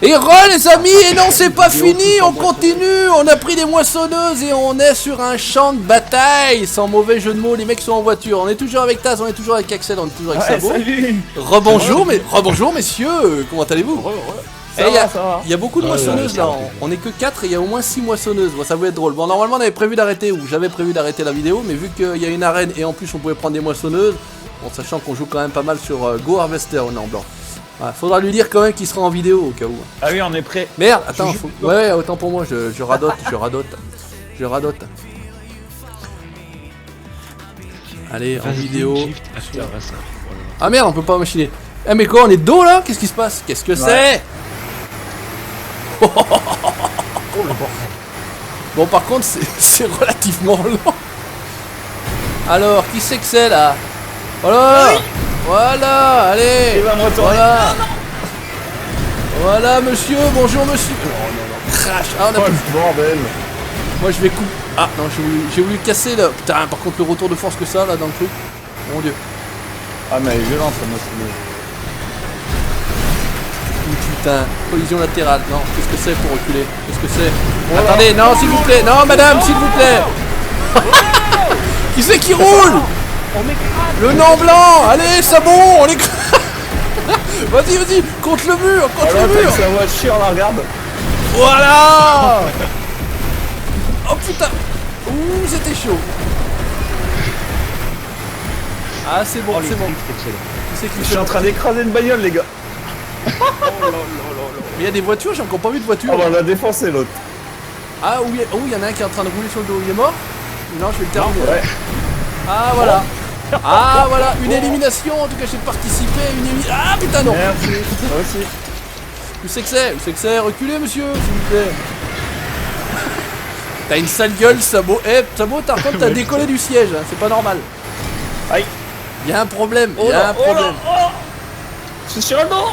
Et les amis, et non c'est pas fini, on continue, on a pris des moissonneuses et on est sur un champ de bataille, sans mauvais jeu de mots, les mecs sont en voiture, on est toujours avec Taz, on est toujours avec Axel, on est toujours avec Sabo. Rebonjour messieurs, comment allez-vous? Il y a beaucoup de moissonneuses là, on est que 4 et il y a au moins 6 moissonneuses, bon, ça va être drôle. Bon normalement on avait prévu d'arrêter, ou j'avais prévu d'arrêter la vidéo, mais vu qu'il y a une arène et en plus on pouvait prendre des moissonneuses, bon, sachant qu'on joue quand même pas mal sur Go Harvester, on est en blanc. Ouais, faudra lui dire quand même qu'il sera en vidéo au cas où. Ah oui, on est prêt. Merde, attends, ouais, autant pour moi, je radote. Allez, en vidéo. Ah merde, on peut pas machiner. Eh mais quoi, on est de dos là? Qu'est-ce qui se passe? Qu'est-ce que c'est? Bon, par contre, c'est relativement lent. Alors, qui c'est que c'est là? Voilà. Voilà, allez. Voilà. Voilà, monsieur, bonjour, monsieur. Crash. Ah, on a plus. Bordel. Moi, je vais couper. Ah, non, j'ai voulu casser là. Putain, par contre, le retour de force que ça, là, dans le truc. Mon dieu. Ah, mais elle est violente, ça m'a saoulé. Putain, collision latérale. Non, qu'est-ce que c'est pour reculer? Qu'est-ce que c'est? Attendez, non, s'il vous plaît. Non, madame, s'il vous plaît. Qui c'est qui roule? Le nom blanc. Allez, Sabo, on est... Vas-y, contre le mur, le mur. La voiture, on la regarde. Voilà. Oh putain. Ouh, c'était chaud. Ah, c'est bon, c'est bon. Je suis en train d'écraser une bagnole, les gars. Mais il y a des voitures, j'ai encore pas vu de voiture. Oh, on l'a défoncé l'autre. Ah, oui, il y en a un qui est en train de rouler sur le dos. Il est mort? Non, je vais le terminer. Ouais. Ah, voilà. Ah, voilà, une élimination. En tout cas, j'ai participé à une élimination. Ah, putain, non. Merci, moi aussi. Où c'est que c'est? Reculez, monsieur, s'il vous plaît. T'as une sale gueule, Sabo. Eh, Sabo, par contre, t'as décollé du siège, hein. C'est pas normal. Aïe. Il y a un problème, il y a un problème. Je suis sur le dos.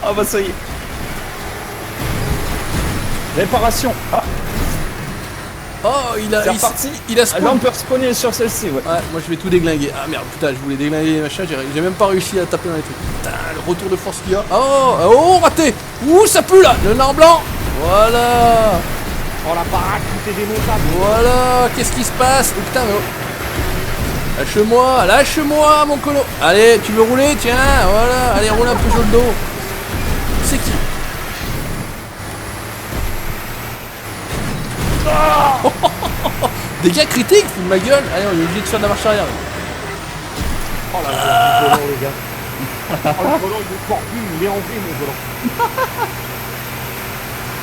Ah bah ça y est. Réparation. Ah. Oh, il a spawn. Là on peut respawner sur celle-ci, ouais. Ouais, moi je vais tout déglinguer. Ah merde, putain, je voulais déglinguer les machins, j'ai même pas réussi à taper dans les trucs. Putain, le retour de force qu'il y a. Oh, raté. Ouh, ça pue là, le nord blanc. Voilà. Oh la baraque, tout est démontable. Voilà, qu'est-ce qui se passe? Oh putain, mais oh. Lâche-moi, mon colo. Allez, tu veux rouler? Tiens, voilà. Allez, roule un peu sur le dos. C'est qui? Dégâts critiques, fous de ma gueule. Allez, on est obligé de faire de la marche arrière. Oh la du volant, les gars. Oh le volant, il est fort plus, il est enlevé, mon volant.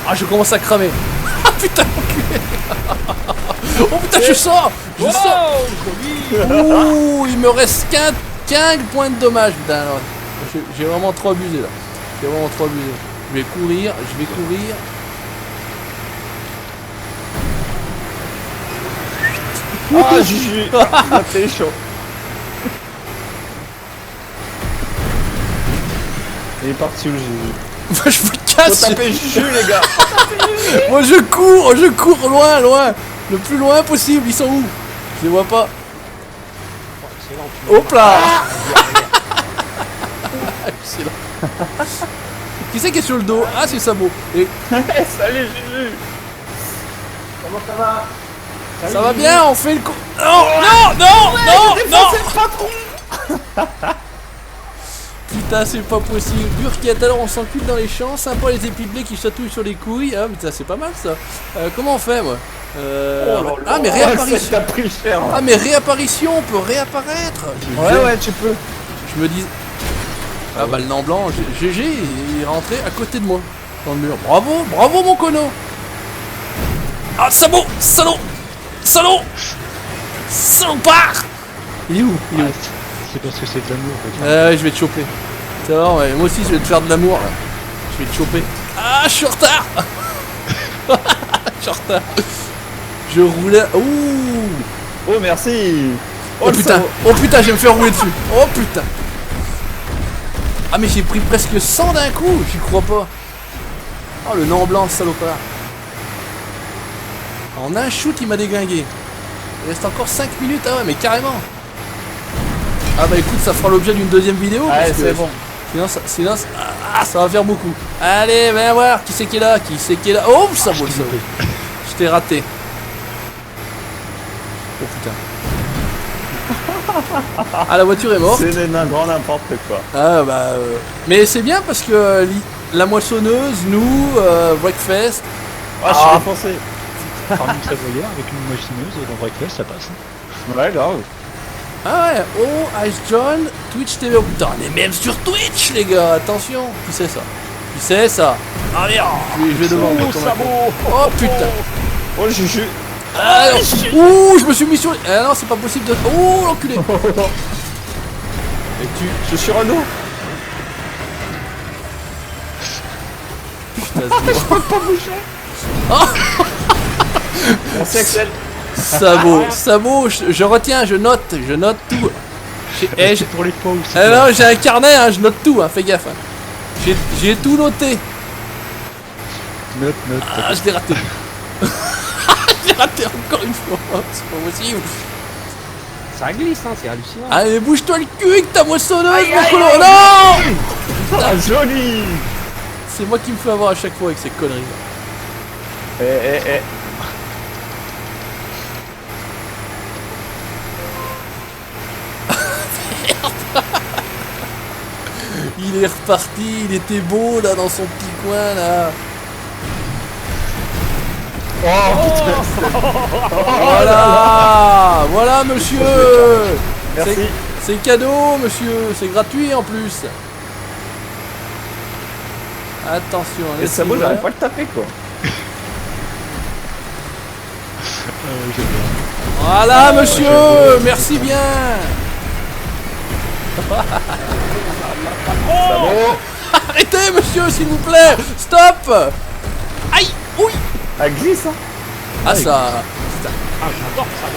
Ah, je commence à cramer. Ah putain, enculé. Oh putain, je sors. Ouh, il me reste 15 points de dommage. Putain, alors, j'ai vraiment trop abusé là. Je vais courir. Ah, Juju. C'est chaud. Il est parti où le Juju? Moi je me casse. Faut taper Juju, les gars. Moi je cours loin. Le plus loin possible, ils sont où? Je les vois pas. Hop là. Excellent. Qui c'est qui est sur le dos? Ah, c'est Sabo. Et... Salut Juju. Comment ça va? Ça va bien, on fait le coup. Non. Putain, c'est pas possible. Burkett, alors on s'encule dans les champs, sympa les épis qui chatouillent sur les couilles. Ah, putain, c'est pas mal ça. Comment on fait, moi? Ah, mais réapparition. T'as pris cher. Ah, mais réapparition, on peut réapparaître. Ouais, tu peux. Je me dis. Ah, bah, le nain blanc, GG, il est rentré à côté de moi, dans le mur. Bravo, mon cono. Ah, Sabo, salopard. Il est où? C'est parce que c'est de l'amour. Je vais te choper. Ça va, ouais. Moi aussi je vais te faire de l'amour là. Je vais te choper. Ah, je suis en retard. Je roulais. Ouh. Oh merci. Oh putain, je vais me faire rouler dessus. Oh putain. Ah mais j'ai pris presque 100 d'un coup, j'y crois pas. Oh le nom blanc, le salopard. En un shoot il m'a déglingué. Il reste encore 5 minutes, ah ouais mais carrément. Ah bah écoute, ça fera l'objet d'une deuxième vidéo. Ouais, c'est bon. Ça va faire beaucoup. Allez, viens voir, qui c'est qui est là? Qui c'est qui est là? Oh, ça vaut le sauver. Je t'ai raté. Oh putain. Ah, la voiture est morte. C'est un grand n'importe quoi. Ah bah mais c'est bien parce que la moissonneuse, nous, Breakfast. Ah, je suis défoncé. Parmi une savoyard avec une moissonneuse dans Breakfast, ça passe. Ouais, grave. Ah ouais, oh, Ice John, Twitch TV. Oh putain, on est même sur Twitch, les gars, attention. Qui c'est ça? Qui c'est ça? Ah merde, je vais devant. Oh putain. Oh, le chuchu. Ah, ouh, je me suis mis sur... Ah non, c'est pas possible de... Oh, l'enculé. Et tu... Je suis Renault. Putain, Merci Axel. Sabot, je retiens, je note tout. C'est pour les fois où c'est... Ah non, j'ai un carnet, hein, je note tout, hein, fais gaffe. Hein. J'ai tout noté. Note. Ah, je l'ai raté. J'ai raté encore une fois, c'est pas possible. Ça glisse, hein, c'est hallucinant. Allez, bouge-toi le cul avec ta moissonneuse, mon colo. Non, Ah, joli. c'est moi qui me fais avoir à chaque fois avec ces conneries. Eh. Il est reparti, il était beau là dans son petit coin là. Voilà monsieur. Merci. C'est cadeau monsieur, c'est gratuit en plus. Attention, Et ça bouge, j'arrive pas à le taper quoi. Voilà monsieur, merci bien. Arrêtez monsieur s'il vous plaît. Stop. Aïe. Oui. Elle glisse hein. Ah ça. Ah, j'adore ça.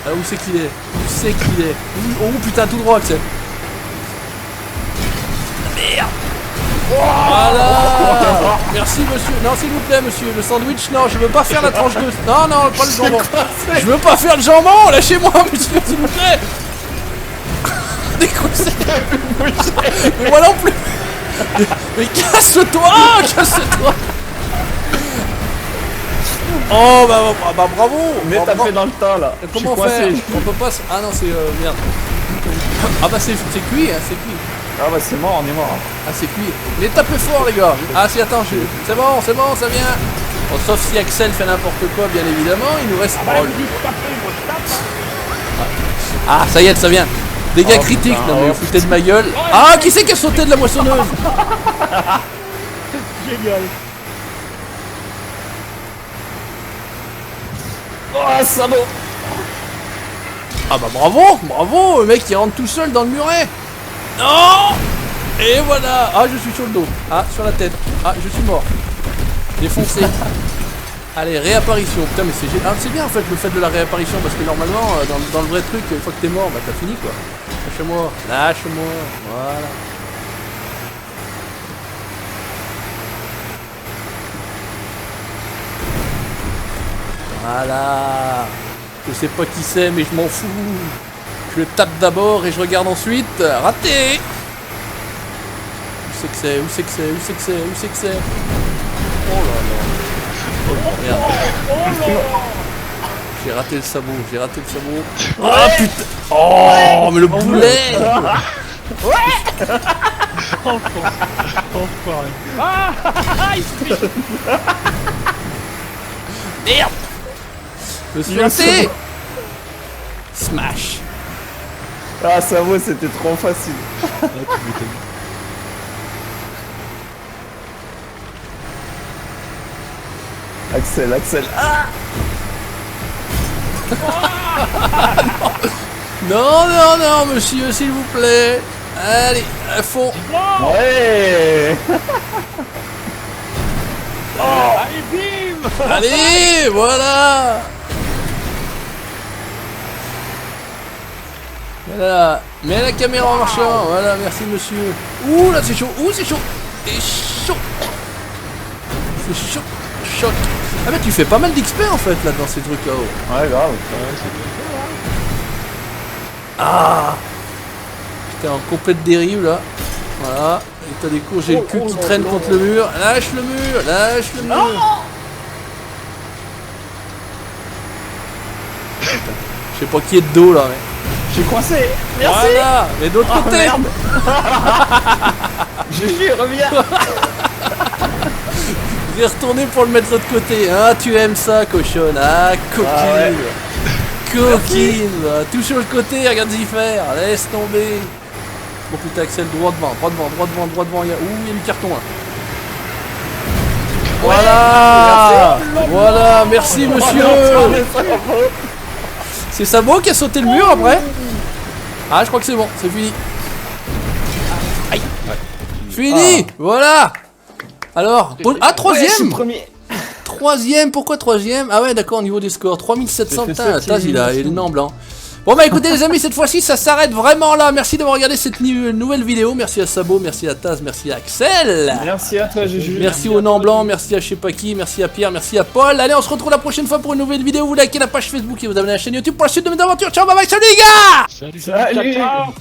Ah, où c'est qu'il est? Où c'est qu'il est? Oh putain, tout droit, Axel. Merde. Voilà. Merci monsieur. Non s'il vous plaît monsieur, le sandwich, non, je veux pas faire la tranche de... Non, pas le jambon. Je veux pas faire le jambon, lâchez-moi monsieur, s'il vous plaît. Décrousez. Mais moi non plus. Mais casse-toi. Oh bah bravo. Mais t'as fait dans le temps là. Comment faire? On peut pas... Ah non, c'est... merde. Ah bah c'est cuit, hein, c'est cuit. Ah bah c'est mort, on est mort. Ah c'est cuit. Mais tapez fort les gars. Ah si, attends, c'est bon, ça vient. Bon, sauf si Axel fait n'importe quoi, bien évidemment, il nous reste... Ah ça y est, ça vient. Dégâts critiques, non mais vous foutez de ma gueule. Ah, qui c'est qui a sauté de la moissonneuse? Génial. Oh, ça va. Ah bah bravo, le mec il rentre tout seul dans le muret. Non. Et voilà. Ah, je suis sur le dos. Ah, sur la tête. Ah, je suis mort. Défoncé. Allez, réapparition. Putain, mais c'est bien en fait le fait de la réapparition parce que normalement, dans le vrai truc, une fois que t'es mort, bah t'as fini quoi. Lâche-moi. Voilà. Voilà. Je sais pas qui c'est, mais je m'en fous. Je le tape d'abord et je regarde ensuite. Raté. Où c'est que c'est? Oh là là. Oh merde. J'ai raté le sabot. Ah putain. Oh, mais le boulet. Enfoiré. Merde. Je me suis raté. Smash. Ah ça va, c'était trop facile. Axel. Ah Non, monsieur, s'il vous plaît. Allez, à fond. ouais. Allez, bim. Allez, voilà. Voilà. Mets la caméra en marchant. Voilà, merci monsieur. Ouh, là c'est chaud. C'est chaud. C'est chaud. Choc. Ah mais tu fais pas mal d'XP en fait là dans ces trucs là-haut. Ouais, grave. Ah. T'es en complète dérive là. Voilà. Et t'as des coups, j'ai le cul qui traîne contre le mur. Lâche le mur, lâche le mur. Je sais pas qui est de dos là, mais. Je suis coincé. Merci. Voilà, mais d'autre côté. Merde. Juju, reviens. Je vais retourner pour le mettre de l'autre côté. Ah, tu aimes ça, cochonne. Ah, coquine. Ah ouais. Coquine. Tout sur le côté, regarde-y faire. Laisse tomber. Bon putain, Axel, droit devant, droit devant, droit devant, droit devant. Il y a du carton là. Voilà. Voilà, merci monsieur. C'est Sabo qui a sauté le mur après. Ah, je crois que c'est bon, c'est fini. Aïe. Fini. Voilà. Alors, ah, troisième. Troisième, pourquoi troisième? Ah ouais, d'accord, au niveau des scores, 3700, putain, Taz, il a le nom blanc. Bon bah écoutez les amis, cette fois-ci ça s'arrête vraiment là. Merci d'avoir regardé cette nouvelle vidéo. Merci à Sabo, merci à Taz, merci à Axel. Merci à toi Juju. Merci au Nom Blanc, merci à je sais pas qui, merci à Pierre, merci à Paul. Allez, on se retrouve la prochaine fois pour une nouvelle vidéo. Vous likez la page Facebook et vous abonnez à la chaîne YouTube pour la suite de mes aventures. Ciao, bye bye, salut les gars. Salut. Ciao.